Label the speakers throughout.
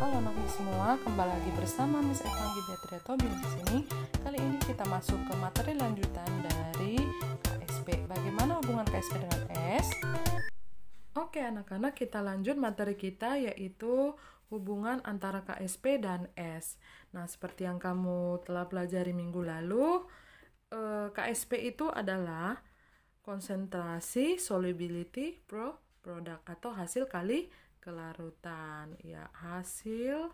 Speaker 1: Halo anak semua, kembali lagi bersama Miss Evangi Beatrice Tobing di sini. Kali ini kita masuk ke materi lanjutan dari KSP. Bagaimana hubungan KSP dengan S? Oke anak-anak, kita lanjut materi kita yaitu hubungan antara KSP dan S. Nah, seperti yang kamu telah pelajari minggu lalu, KSP itu adalah konsentrasi solubility produk atau hasil kali kelarutan. Ya, hasil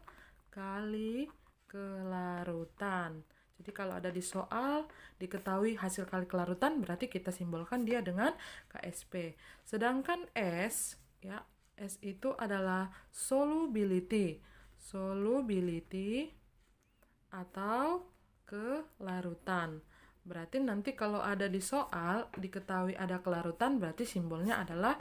Speaker 1: kali kelarutan. Jadi kalau ada di soal diketahui hasil kali kelarutan, berarti kita simbolkan dia dengan KSP. Sedangkan S, ya, S itu adalah solubility atau kelarutan. Berarti nanti kalau ada di soal diketahui ada kelarutan, berarti simbolnya adalah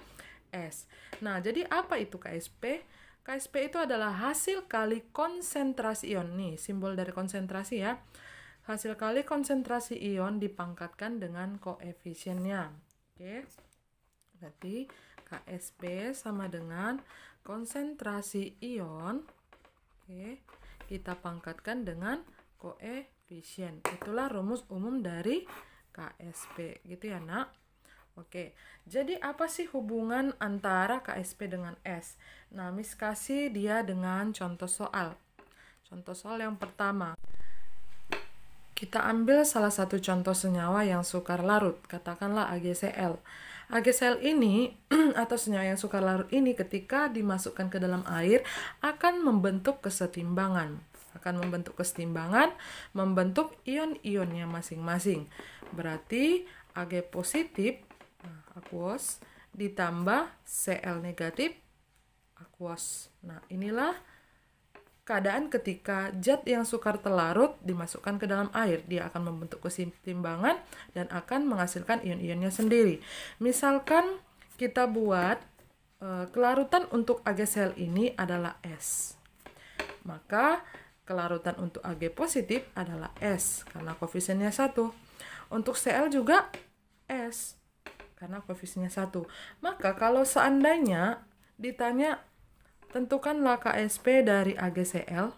Speaker 1: S. Nah, jadi apa itu KSP? KSP itu adalah hasil kali konsentrasi ion. Nih, simbol dari konsentrasi ya. Hasil kali konsentrasi ion dipangkatkan dengan koefisiennya. Oke. Berarti KSP sama dengan konsentrasi ion. Oke. Kita pangkatkan dengan koefisien. Itulah rumus umum dari KSP. Gitu ya, Nak. Oke, jadi apa sih hubungan antara KSP dengan S? Nah, Miss kasih dia dengan contoh soal. Contoh soal yang pertama. Kita ambil salah satu contoh senyawa yang sukar larut, katakanlah AgCl. AgCl ini atau senyawa yang sukar larut ini ketika dimasukkan ke dalam air akan membentuk kesetimbangan. Membentuk ion-ionnya masing-masing. Berarti Ag positif aqueous ditambah Cl negatif aqueous. Nah, inilah keadaan ketika zat yang sukar terlarut dimasukkan ke dalam air. Dia akan membentuk kesetimbangan dan akan menghasilkan ion-ionnya sendiri. Misalkan kita buat kelarutan untuk AgCl ini adalah S. Maka kelarutan untuk Ag positif adalah S karena koefisiennya 1. Untuk Cl juga S karena koefisiennya 1. Maka kalau seandainya ditanya tentukanlah KSP dari AgCl.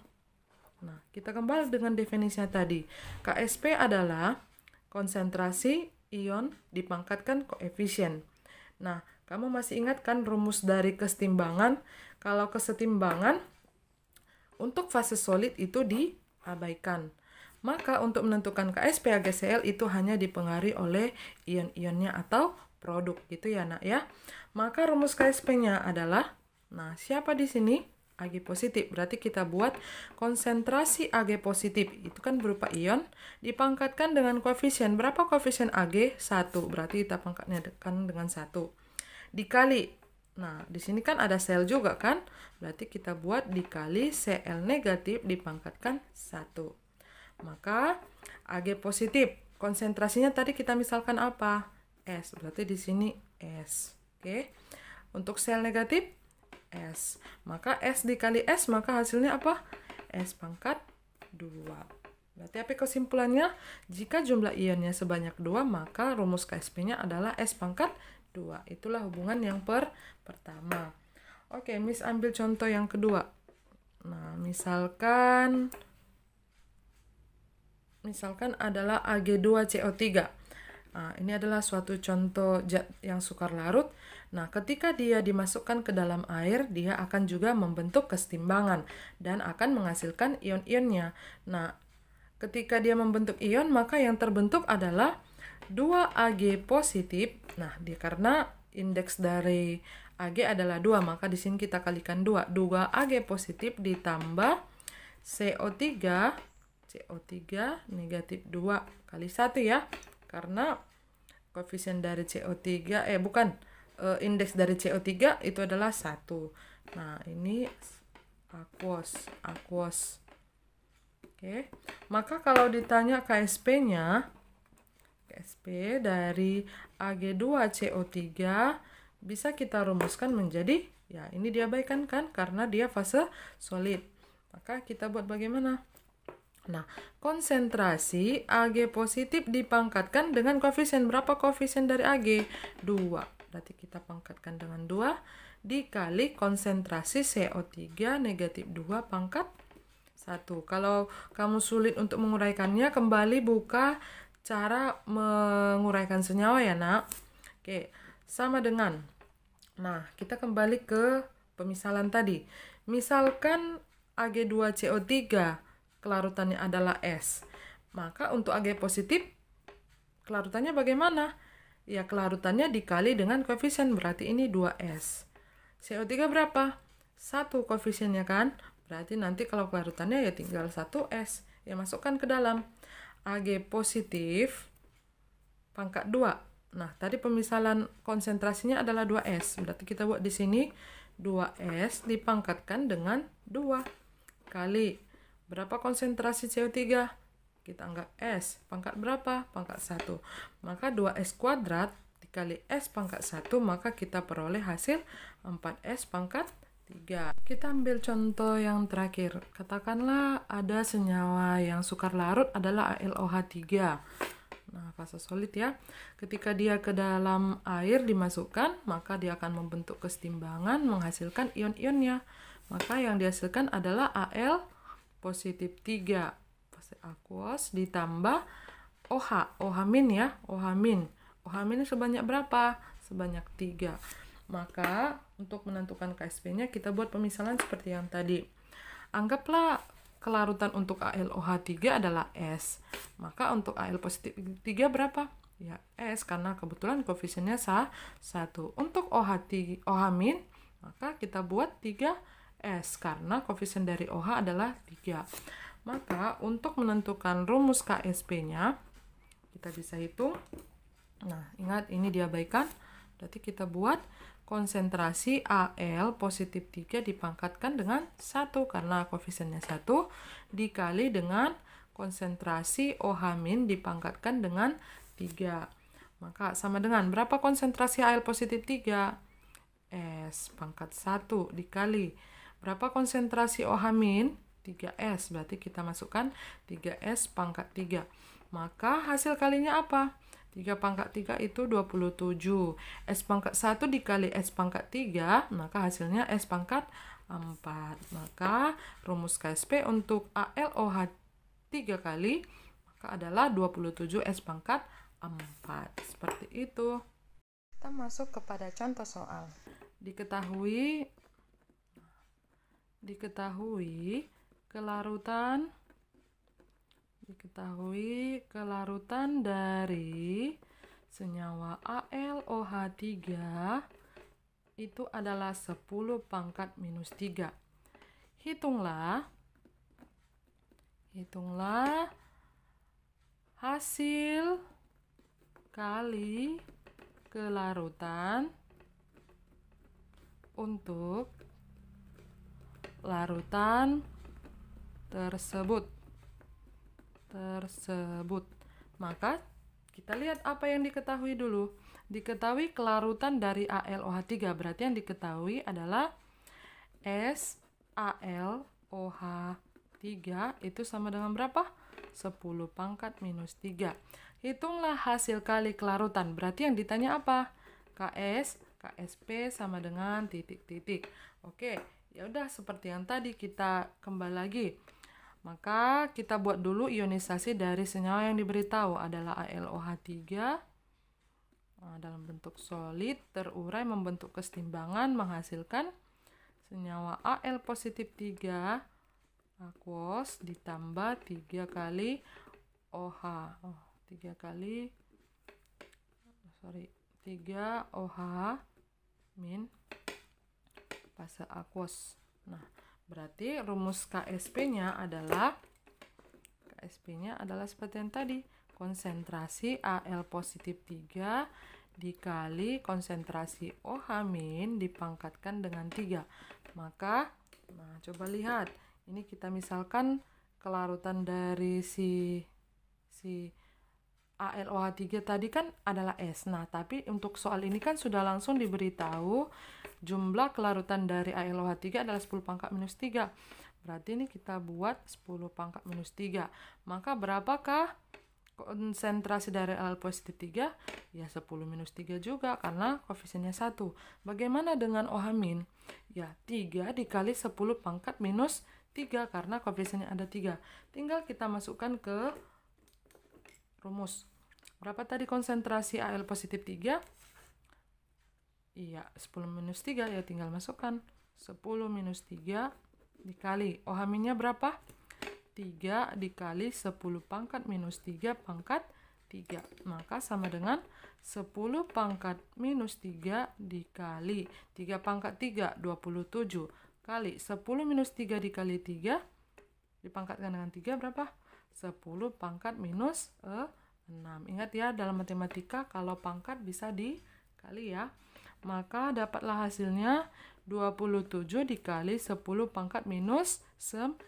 Speaker 1: Nah, kita kembali dengan definisinya tadi. KSP adalah konsentrasi ion dipangkatkan koefisien. Nah, kamu masih ingat kan rumus dari kesetimbangan? Kalau kesetimbangan untuk fase solid itu diabaikan. Maka untuk menentukan KSP AgCl itu hanya dipengaruhi oleh ion-ionnya atau produk gitu ya, Nak ya. Maka rumus KSP-nya adalah, nah, siapa di sini? Ag positif. Berarti kita buat konsentrasi Ag positif. Itu kan berupa ion dipangkatkan dengan koefisien. Berapa koefisien Ag? 1. Berarti kita pangkatnya dengan 1. Dikali. Nah, di sini kan ada sel juga kan? Berarti kita buat dikali Cl negatif dipangkatkan 1. Maka Ag positif. Konsentrasinya tadi kita misalkan apa? S. Berarti di sini S. Oke. Untuk sel negatif S. Maka S dikali S, maka hasilnya apa? S pangkat 2. Berarti apa kesimpulannya? Jika jumlah ionnya sebanyak 2, maka rumus KSP-nya adalah S pangkat 2. Itulah hubungan yang pertama. Oke, Miss ambil contoh yang kedua. Nah, misalkan adalah Ag2CO3. Nah, ini adalah suatu contoh zat yang sukar larut. Nah, ketika dia dimasukkan ke dalam air, dia akan juga membentuk kesetimbangan dan akan menghasilkan ion-ionnya. Nah, ketika dia membentuk ion, maka yang terbentuk adalah 2 Ag positif. Nah, karena indeks dari Ag adalah 2, maka di sini kita kalikan 2. 2 Ag positif ditambah CO3 negatif 2 kali 1 ya. Karena koefisien dari CO3 indeks dari CO3 itu adalah 1. Nah, ini aqueous. Oke. Maka kalau ditanya KSP-nya, KSP dari Ag2CO3 bisa kita rumuskan menjadi, ya ini diabaikan kan karena dia fase solid. Maka kita buat bagaimana? Nah, konsentrasi Ag positif dipangkatkan dengan koefisien. Berapa koefisien dari Ag? 2. Berarti kita pangkatkan dengan 2 dikali konsentrasi CO3 negatif 2 pangkat 1. Kalau kamu sulit untuk menguraikannya, kembali buka cara menguraikan senyawa ya nak. Oke, sama dengan. Nah, kita kembali ke pemisalan tadi. Misalkan Ag2CO3 kelarutannya adalah S. Maka untuk Ag positif kelarutannya bagaimana? Ya, kelarutannya dikali dengan koefisien, berarti ini 2S. CO3 berapa? 1 koefisiennya kan? Berarti nanti kalau kelarutannya ya tinggal 1S. Ya, masukkan ke dalam. Ag positif pangkat 2. Nah, tadi pemisalan konsentrasinya adalah 2S. Berarti kita buat di sini 2S dipangkatkan dengan 2 kali. Berapa konsentrasi CO3? Kita anggap S. Pangkat berapa? Pangkat 1. Maka 2S kuadrat dikali S pangkat 1, maka kita peroleh hasil 4S pangkat 3. Kita ambil contoh yang terakhir. Katakanlah ada senyawa yang sukar larut adalah AlOH3. Nah, fase solid ya. Ketika dia ke dalam air dimasukkan, maka dia akan membentuk kesetimbangan menghasilkan ion-ionnya. Maka yang dihasilkan adalah Al positif 3. Fase aquos ditambah OH. OH min ya. OH min. OH min sebanyak berapa? Sebanyak 3. Maka untuk menentukan KSP-nya kita buat pemisalan seperti yang tadi. Anggaplah kelarutan untuk AlOH3 adalah S. Maka untuk Al positif 3 berapa? Ya S, karena kebetulan koefisiennya 1. Untuk OH min, maka kita buat 3S karena koefisien dari OH adalah 3. Maka untuk menentukan rumus KSP-nya kita bisa hitung. Nah, ingat ini diabaikan. Berarti kita buat konsentrasi Al positif 3 dipangkatkan dengan 1 karena koefisiennya 1 dikali dengan konsentrasi OH min dipangkatkan dengan 3. Maka sama dengan berapa konsentrasi Al positif 3? S pangkat 1 dikali berapa konsentrasi OH min? 3S. Berarti kita masukkan 3S pangkat 3. Maka hasil kalinya apa? 3 pangkat 3 itu 27. S pangkat 1 dikali S pangkat 3, maka hasilnya S pangkat 4. Maka rumus KSP untuk AlOH 3 kali, maka adalah 27 S pangkat 4. Seperti itu. Kita masuk kepada contoh soal. Diketahui kelarutan dari senyawa AlOH3 itu adalah 10 pangkat minus 3. Hitunglah hasil kali kelarutan untuk larutan tersebut. Maka kita lihat apa yang diketahui dulu. Diketahui kelarutan dari AlOH3, berarti yang diketahui adalah SAlOH3 itu sama dengan berapa? 10 pangkat minus 3. Hitunglah hasil kali kelarutan, berarti yang ditanya apa? KSP sama dengan titik-titik. Oke, ya udah seperti yang tadi, kita kembali lagi. Maka kita buat dulu ionisasi dari senyawa yang diberitahu adalah AlOH3 dalam bentuk solid terurai membentuk kesetimbangan menghasilkan senyawa Al positif 3 aquos ditambah 3 kali OH. 3 OH min fase aquos. Nah, berarti rumus KSP-nya adalah seperti yang tadi. Konsentrasi Al positif 3 dikali konsentrasi OH min dipangkatkan dengan 3. Maka, coba lihat. Ini kita misalkan kelarutan dari si AlOH3 tadi kan adalah S. Nah, tapi untuk soal ini kan sudah langsung diberitahu jumlah kelarutan dari AlOH3 adalah 10 pangkat minus 3. Berarti ini kita buat 10 pangkat minus 3. Maka berapakah konsentrasi dari Al positif 3, ya 10 minus 3 juga karena koefisiennya 1. Bagaimana dengan OH min? Ya 3 dikali 10 pangkat minus 3 karena koefisiennya ada 3. Tinggal kita masukkan ke rumus. Berapa tadi konsentrasi Al positif 3? Iya 10 minus 3, ya tinggal masukkan 10 minus 3 dikali OH minnya berapa? 3 dikali 10 pangkat minus 3 pangkat 3. Maka sama dengan 10 pangkat minus 3 dikali 3 pangkat 3, 27. Kali 10 minus 3 dikali 3, dipangkatkan dengan 3 berapa? 10 pangkat minus 6. Ingat ya, dalam matematika kalau pangkat bisa dikali ya. Maka dapatlah hasilnya 27 dikali 10 pangkat minus 9.